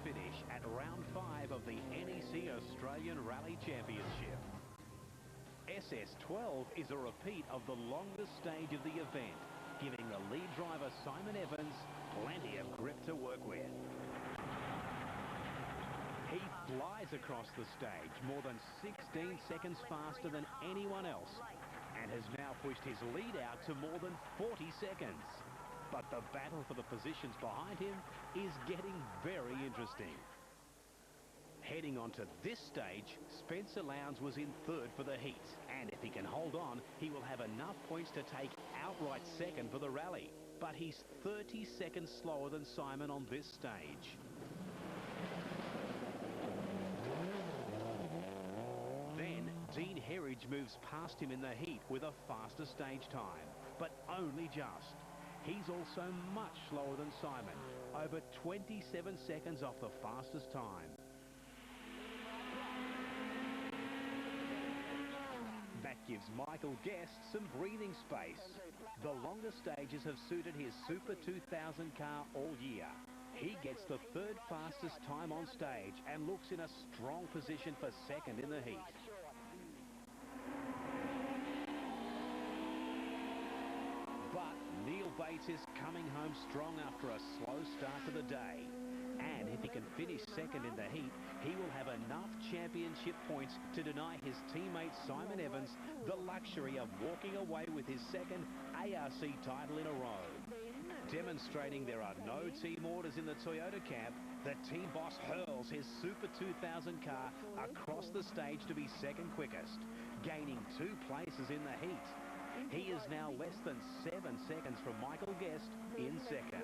finish at round 5 of the NEC Australian Rally Championship. SS12 is a repeat of the longest stage of the event, giving the lead driver Simon Evans plenty of grip to work with. He flies across the stage more than 16 seconds faster than anyone else and has now pushed his lead out to more than 40 seconds. But the battle for the positions behind him is getting very interesting. Heading onto this stage, Spencer Lowndes was in third for the heat, and if he can hold on, he will have enough points to take outright second for the rally. But he's 30 seconds slower than Simon on this stage. Then Dean Herridge moves past him in the heat with a faster stage time, but only just. He's also much slower than Simon, over 27 seconds off the fastest time. That gives Michael Guest some breathing space. The longest stages have suited his Super 2000 car all year. He gets the third fastest time on stage and looks in a strong position for second in the heat. But Neil Bates is coming home strong after a slow start to the day. And if he can finish second in the heat, he will have enough championship points to deny his teammate Simon Evans the luxury of walking away with his second ARC title in a row. Demonstrating there are no team orders in the Toyota camp, the team boss hurls his Super 2000 car across the stage to be second quickest, gaining 2 places in the heat. He is now less than 7 seconds from Michael Guest in second.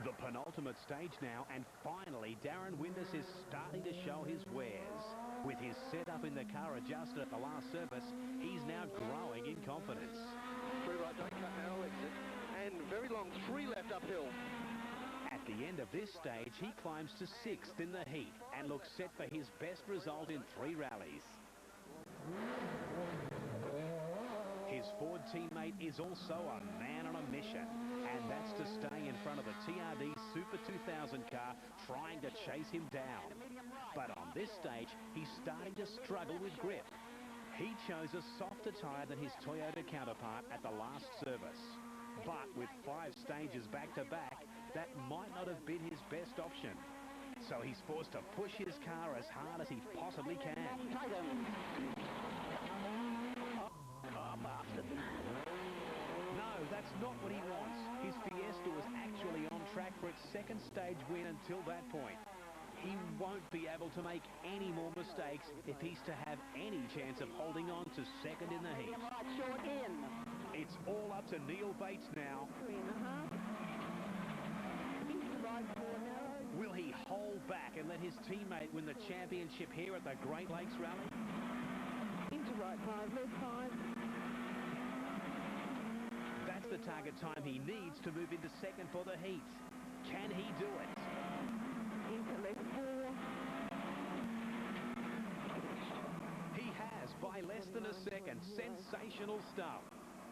The penultimate stage now, and finally Darren Windus is starting to show his wares. With his setup in the car adjusted at the last surface, he's now growing in confidence. Through right, don't cut now, exit. And very long, 3 left uphill. At the end of this stage, he climbs to 6th in the heat and looks set for his best result in 3 rallies. His Ford teammate is also a man on a mission, and that's to stay in front of the TRD Super 2000 car trying to chase him down. But on this stage, he's starting to struggle with grip. He chose a softer tyre than his Toyota counterpart at the last service. But with 5 stages back-to-back, that might not have been his best option. So he's forced to push his car as hard as he possibly can. No, that's not what he wants. His Fiesta was actually on track for its second stage win until that point. He won't be able to make any more mistakes if he's to have any chance of holding on to second in the heat. It's all up to Neil Bates now. 3.5. Will he hold back and let his teammate win the championship here at the Great Lakes Rally? Into right 5, left 5. That's the target time he needs to move into second for the heat. Can he do it? Into left 4. He has by less than a second. Sensational stuff.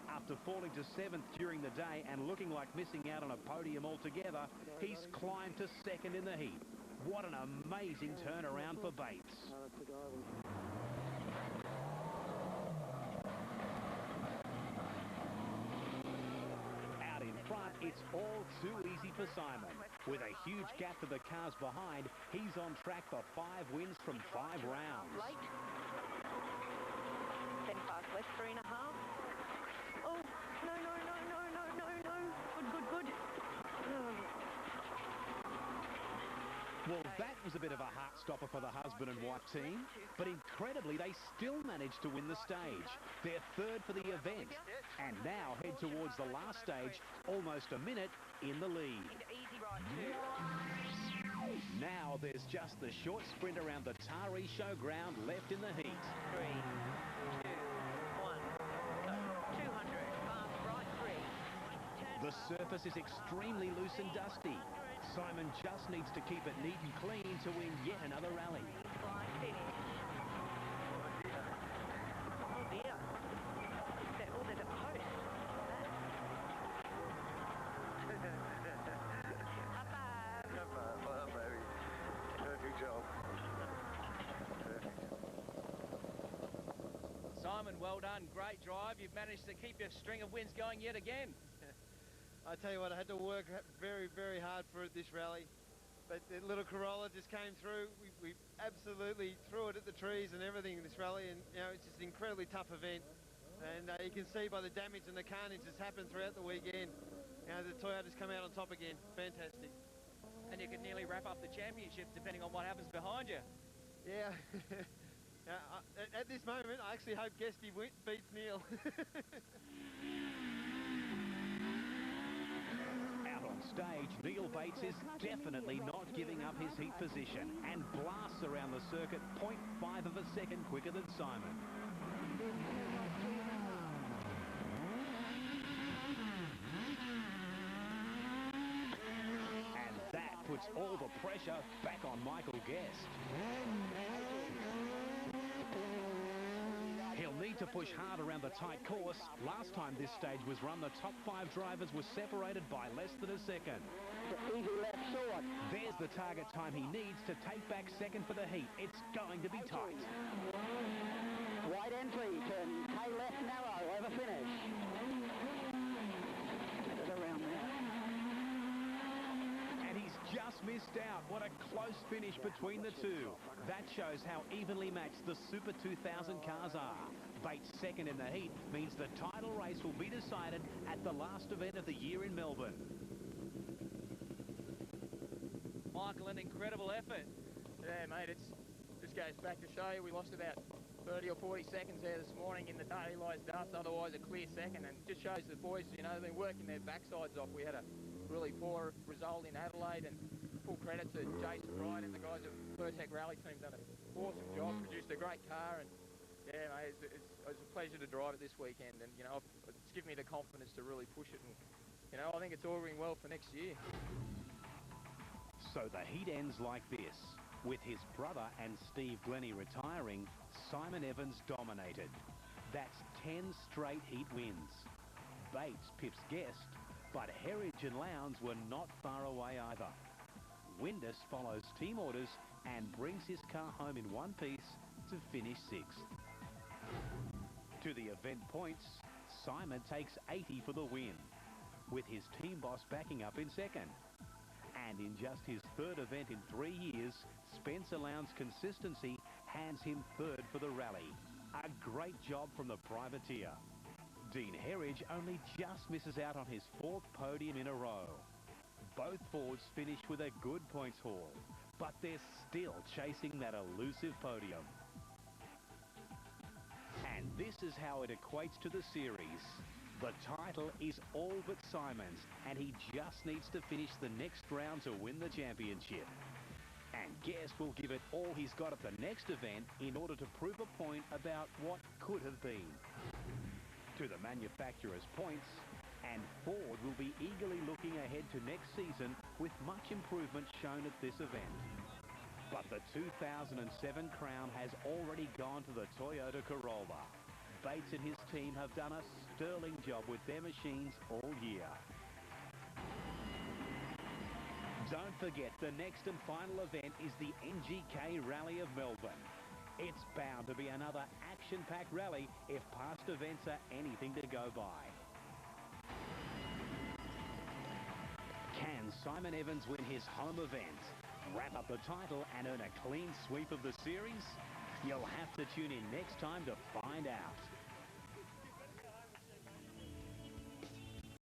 After falling to 7th during the day and looking like missing out on a podium altogether, he's climbed to second in the heat. What an amazing turnaround for Bates. Out in front, it's all too easy for Simon. With a huge gap to the cars behind, he's on track for 5 wins from 5 rounds. Late. 10 fast left, 3.5. Oh, no. Good. Well, that was a bit of a heart stopper for the husband and wife team, but incredibly they still managed to win the stage. They're third for the event and now head towards the last stage, almost a minute in the lead. Easy right, 2. Now there's just the short sprint around the Taree Showground left in the heat. 3, 2, 1, go. 200, fast right 3. The surface is extremely loose and dusty. Simon just needs to keep it neat and clean to win yet another rally. Flying finish. Oh dear. Oh, there's a post. Simon, well done. Great drive. You've managed to keep your string of wins going yet again. I tell you what, I had to work very, very hard for this rally. But the little Corolla just came through. We absolutely threw it at the trees and everything in this rally. And, you know, it's just an incredibly tough event. And you can see by the damage and the carnage that's happened throughout the weekend, you know, the Toyota's come out on top again. Fantastic. And you could nearly wrap up the championship depending on what happens behind you. Yeah. At this moment, I actually hope Guesty beats Neil. Out on stage, Neil Bates is definitely not giving up his heat position and blasts around the circuit 0.5 of a second quicker than Simon. And that puts all the pressure back on Michael Guest. He'll need to push hard around the tight course. Last time this stage was run, the top 5 drivers were separated by less than a second. Easy left short. There's the target time he needs to take back second for the heat. It's going to be tight. Wide entry, turn K left narrow, over finish. Get it around there. And he's just missed out. What a close finish between the two. That shows how evenly matched the Super 2000 cars are. Bates second in the heat means the title race will be decided at the last event of the year in Melbourne. Michael, an incredible effort. Yeah, mate, just goes back to show you we lost about 30 or 40 seconds there this morning in the daylight dust, otherwise a clear second, and just shows the boys, you know, they've been working their backsides off. We had a really poor result in Adelaide, and full credit to Jason Wright and the guys at Pertec Rally Team, done an awesome job, produced a great car, and yeah, mate, it was a pleasure to drive it this weekend, and you know, it's given me the confidence to really push it, and you know, I think it's auguring well for next year. So the heat ends like this. With his brother and Steve Glennie retiring, Simon Evans dominated. That's 10 straight heat wins. Bates pips Guest, but Herridge and Lowndes were not far away either. Windus follows team orders and brings his car home in one piece to finish 6th. To the event points, Simon takes 80 for the win, with his team boss backing up in second. And in just his 3rd event in 3 years, Spencer Lowndes' consistency hands him 3rd for the rally. A great job from the privateer. Dean Herridge only just misses out on his 4th podium in a row. Both Fords finish with a good points haul, but they're still chasing that elusive podium. And this is how it equates to the series. The title is all but Simon's, and he just needs to finish the next round to win the championship. And Guest will give it all he's got at the next event in order to prove a point about what could have been. To the manufacturer's points, and Ford will be eagerly looking ahead to next season with much improvement shown at this event. But the 2007 crown has already gone to the Toyota Corolla. Bates and his team have done a sterling job with their machines all year. Don't forget, the next and final event is the NGK Rally of Melbourne. It's bound to be another action-packed rally if past events are anything to go by. Can Simon Evans win his home event, wrap up the title and earn a clean sweep of the series? You'll have to tune in next time to find out.